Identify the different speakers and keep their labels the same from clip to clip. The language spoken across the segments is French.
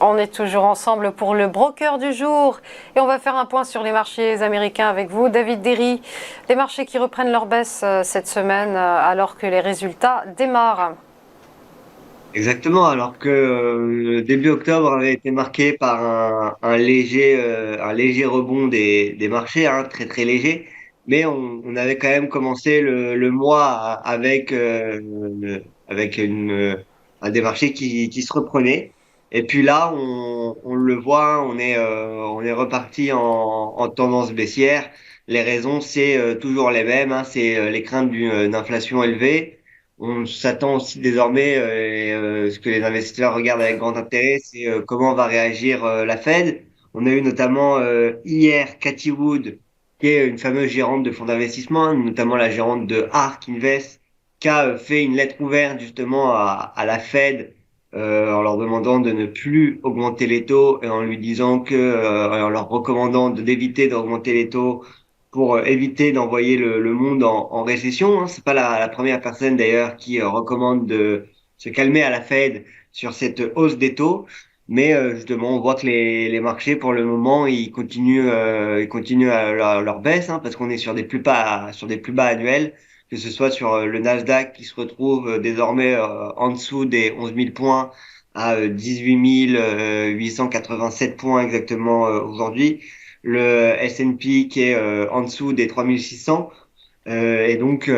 Speaker 1: On est toujours ensemble pour le broker du jour et on va faire un point sur les marchés américains avec vous, David Derry. Les marchés qui reprennent leur baisse cette semaine alors que les résultats démarrent.
Speaker 2: Exactement, alors que début octobre avait été marqué par un léger rebond des marchés, hein, très très léger, mais on avait quand même commencé le mois avec des marchés qui se reprenaient. Et puis là, on le voit, on est reparti en tendance baissière. Les raisons, c'est toujours les mêmes, hein, c'est les craintes d'une inflation élevée. On s'attend aussi désormais, ce que les investisseurs regardent avec grand intérêt, c'est comment va réagir la Fed. On a eu notamment hier Cathy Wood, qui est une fameuse gérante de fonds d'investissement, hein, notamment la gérante de ARK Invest, qui a fait une lettre ouverte justement à la Fed en leur demandant de ne plus augmenter les taux et en lui disant en leur recommandant d'éviter d'augmenter les taux pour éviter d'envoyer le monde en récession. Hein. C'est pas la première personne d'ailleurs qui recommande de se calmer à la Fed sur cette hausse des taux. Mais justement, on voit que les marchés, pour le moment, ils continuent à leur baisse, hein, parce qu'on est sur des plus bas annuels, que ce soit sur le Nasdaq qui se retrouve désormais en dessous des 11 000 points à 18 887 points exactement aujourd'hui, le S&P qui est en dessous des 3600. Et donc,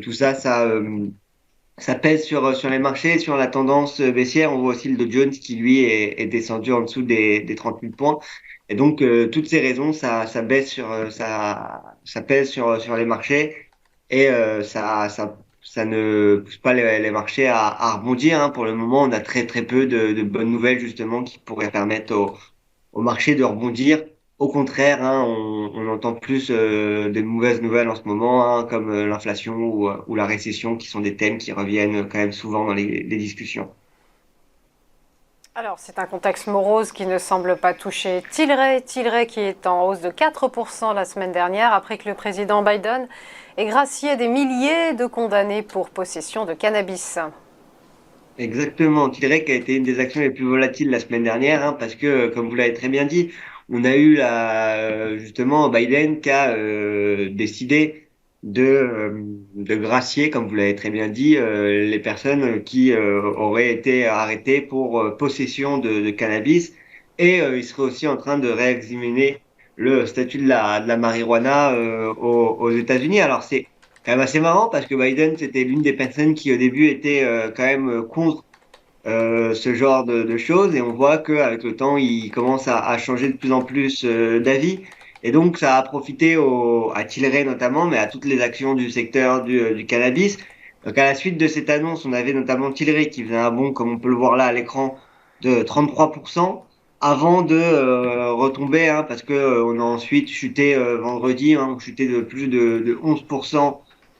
Speaker 2: tout ça, ça pèse sur les marchés, sur la tendance baissière. On voit aussi le Dow Jones qui, lui, est descendu en dessous des 38 points. Et donc, toutes ces raisons, ça baisse ça pèse sur les marchés et ça ne pousse pas les marchés à rebondir. Hein. Pour le moment, on a très, très peu de bonnes nouvelles, justement, qui pourraient permettre au marché de rebondir. Au contraire, hein, on entend plus des mauvaises nouvelles en ce moment, hein, comme l'inflation ou la récession, qui sont des thèmes qui reviennent quand même souvent dans les discussions.
Speaker 1: Alors c'est un contexte morose qui ne semble pas toucher Tilray. Tilray qui est en hausse de 4% la semaine dernière après que le président Biden ait gracié des milliers de condamnés pour possession de cannabis.
Speaker 2: Exactement. Tilray a été une des actions les plus volatiles la semaine dernière, hein, parce que, comme vous l'avez très bien dit, on a eu justement Biden qui a décidé de gracier, comme vous l'avez très bien dit, les personnes qui auraient été arrêtées pour possession de cannabis. Et il serait aussi en train de réexaminer le statut de la marijuana aux États-Unis. Alors c'est quand même assez marrant parce que Biden, c'était l'une des personnes qui au début était quand même contre ce genre de choses et on voit qu'avec le temps, il commence à changer de plus en plus d'avis. Et donc, ça a profité à Tilray notamment, mais à toutes les actions du secteur du cannabis. Donc, à la suite de cette annonce, on avait notamment Tilray qui faisait un bond, comme on peut le voir là à l'écran, de 33%, avant de retomber, hein, parce que on a ensuite chuté vendredi, hein, on chuté de plus de 11%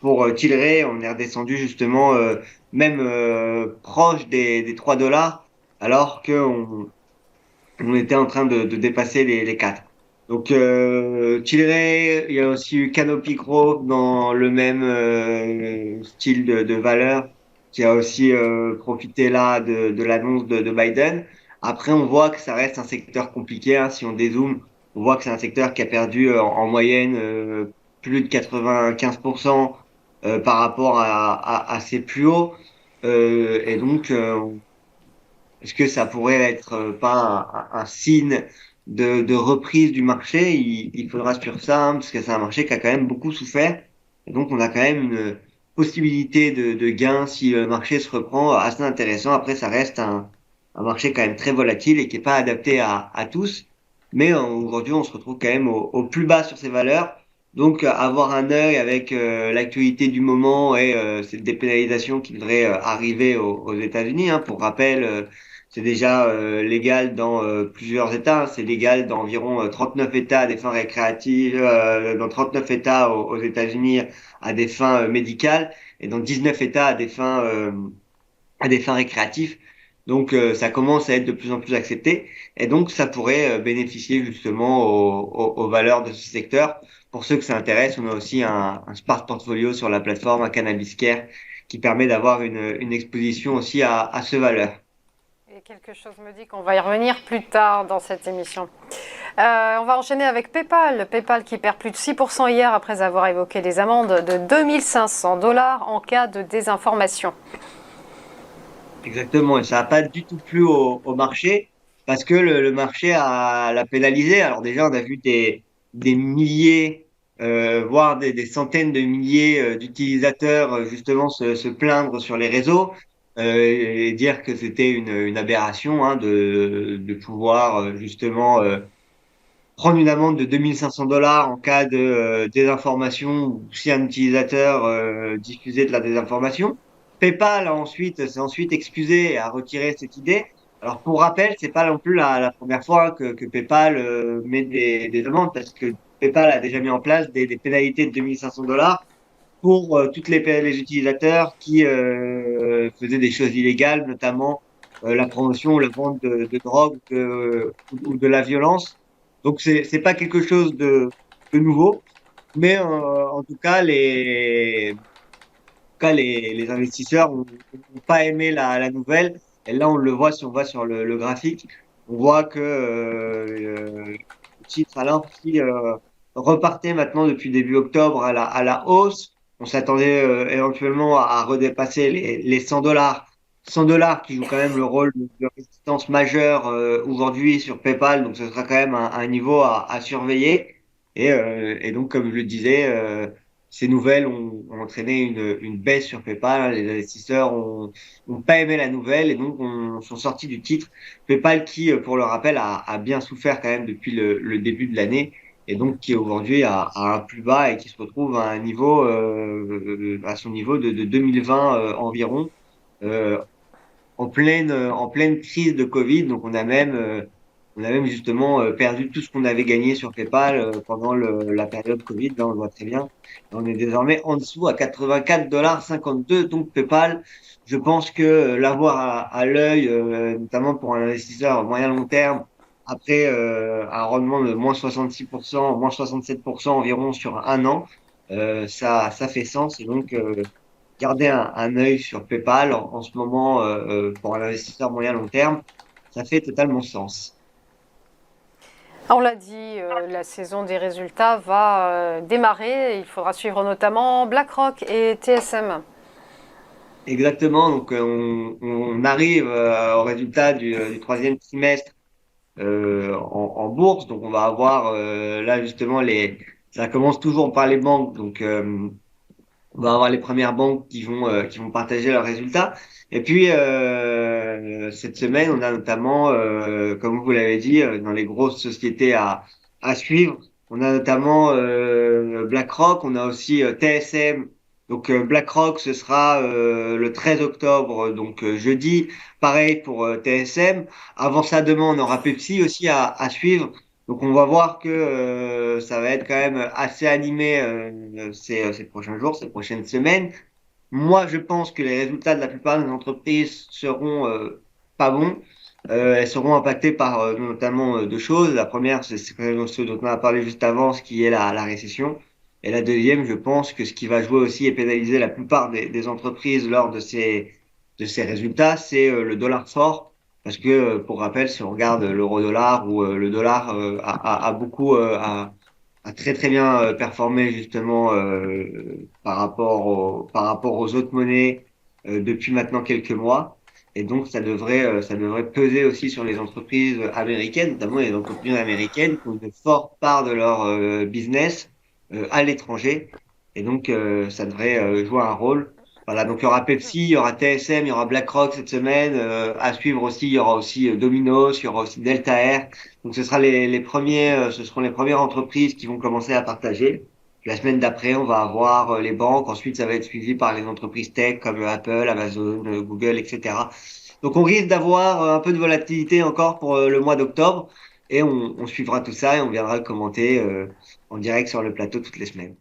Speaker 2: pour Tilray. On est redescendu justement même proche des 3 dollars, alors on était en train de dépasser les 4. Donc, Tilray, il y a aussi eu Canopy Growth dans le même style de valeur, qui a aussi profité là de l'annonce de Biden. Après, on voit que ça reste un secteur compliqué. Hein. Si on dézoome, on voit que c'est un secteur qui a perdu en moyenne plus de 95% par rapport à ses plus hauts. Et donc, est-ce que ça pourrait être pas un signe de reprise du marché? Il faudra suivre ça, hein, parce que c'est un marché qui a quand même beaucoup souffert. Et donc, on a quand même une possibilité de gain si le marché se reprend assez intéressant. Après, ça reste un marché quand même très volatile et qui est pas adapté à tous. Mais aujourd'hui, on se retrouve quand même au plus bas sur ces valeurs. Donc, avoir un œil avec l'actualité du moment et cette dépénalisation qui devrait arriver aux États-Unis. Hein. Pour rappel, c'est déjà légal dans plusieurs États. Hein. C'est légal dans environ 39 États à des fins récréatives, dans 39 États aux États-Unis à des fins médicales et dans 19 États à des fins récréatives. Donc ça commence à être de plus en plus accepté et donc ça pourrait bénéficier justement aux valeurs de ce secteur. Pour ceux que ça intéresse, on a aussi un smart portfolio sur la plateforme, un Cannabis Care qui permet d'avoir une exposition aussi à ce valeur.
Speaker 1: Quelque chose me dit qu'on va y revenir plus tard dans cette émission. On va enchaîner avec PayPal. PayPal qui perd plus de 6% hier après avoir évoqué des amendes de 2 500 $ en cas de désinformation.
Speaker 2: Exactement, et ça n'a pas du tout plu au marché parce que le marché l'a pénalisé. Alors déjà, on a vu des milliers, voire des centaines de milliers d'utilisateurs justement se plaindre sur les réseaux et dire que c'était une aberration hein, de pouvoir justement prendre une amende de 2 500 $ en cas de désinformation ou si un utilisateur diffusait de la désinformation. PayPal s'est ensuite excusé et a retiré cette idée. Alors pour rappel, c'est pas non plus la première fois que PayPal met des amendes parce que PayPal a déjà mis en place des pénalités de 2 500 $ pour les utilisateurs qui faisaient des choses illégales, notamment la promotion ou la vente de drogue ou de la violence. Donc c'est pas quelque chose de nouveau, mais en tout cas les investisseurs ont pas aimé la nouvelle. Et là on le voit si on va sur le graphique, on voit que le titre Alain qui repartait maintenant depuis début octobre à la hausse. On s'attendait éventuellement à redépasser les 100 $. 100 $ qui joue quand même le rôle de résistance majeure aujourd'hui sur PayPal, donc ce sera quand même un niveau à surveiller. Et donc, comme je le disais, ces nouvelles ont entraîné une baisse sur PayPal. Les investisseurs ont pas aimé la nouvelle et donc sont sortis du titre. PayPal qui, pour le rappel, a bien souffert quand même depuis le début de l'année et donc qui aujourd'hui a un plus bas et qui se retrouve à un niveau, à son niveau de 2020 environ. Euh, en pleine crise de Covid. Donc, on a même justement perdu tout ce qu'on avait gagné sur PayPal pendant la période Covid. Là, on le voit très bien. On est désormais en dessous à 84,52 $ Donc, PayPal, je pense que l'avoir à l'œil, notamment pour un investisseur moyen long terme, après un rendement de moins 66%, moins 67% environ sur un an, ça fait sens. Et donc, garder un œil sur PayPal en ce moment pour un investisseur moyen long terme, ça fait totalement sens.
Speaker 1: On l'a dit, la saison des résultats va démarrer. Il faudra suivre notamment BlackRock et TSM.
Speaker 2: Exactement, donc on arrive au résultat du troisième trimestre en bourse, donc on va avoir là justement ça commence toujours par les banques, donc on va avoir les premières banques qui vont partager leurs résultats. Et puis cette semaine, on a notamment, comme vous l'avez dit, dans les grosses sociétés à suivre, on a notamment BlackRock, on a aussi TSM. Donc BlackRock, ce sera le 13 octobre, donc jeudi. Pareil pour TSM. Avant ça, demain, on aura Pepsi aussi à suivre. Donc on va voir que ça va être quand même assez animé ces prochains jours, ces prochaines semaines. Moi, je pense que les résultats de la plupart des entreprises seront pas bons. Elles seront impactées par notamment deux choses. La première, c'est ce dont on a parlé juste avant, ce qui est la récession. Et la deuxième, je pense que ce qui va jouer aussi et pénaliser la plupart des entreprises lors de ces résultats, c'est le dollar fort. Parce que, pour rappel, si on regarde l'euro-dollar ou le dollar a beaucoup a très très bien performé justement par rapport aux autres monnaies depuis maintenant quelques mois. Et donc ça devrait peser aussi sur les entreprises américaines, notamment les entreprises américaines qui ont une forte part de leur business à l'étranger. Et donc ça devrait jouer un rôle. Voilà, donc il y aura Pepsi, il y aura TSM, il y aura BlackRock cette semaine. À suivre aussi, il y aura aussi Domino's, il y aura aussi Delta Air. Donc ce sera les premiers, ce seront les premières entreprises qui vont commencer à partager. La semaine d'après, on va avoir les banques. Ensuite, ça va être suivi par les entreprises tech comme Apple, Amazon, Google, etc. Donc on risque d'avoir un peu de volatilité encore pour le mois d'octobre et on suivra tout ça et on viendra le commenter en direct sur le plateau toutes les semaines.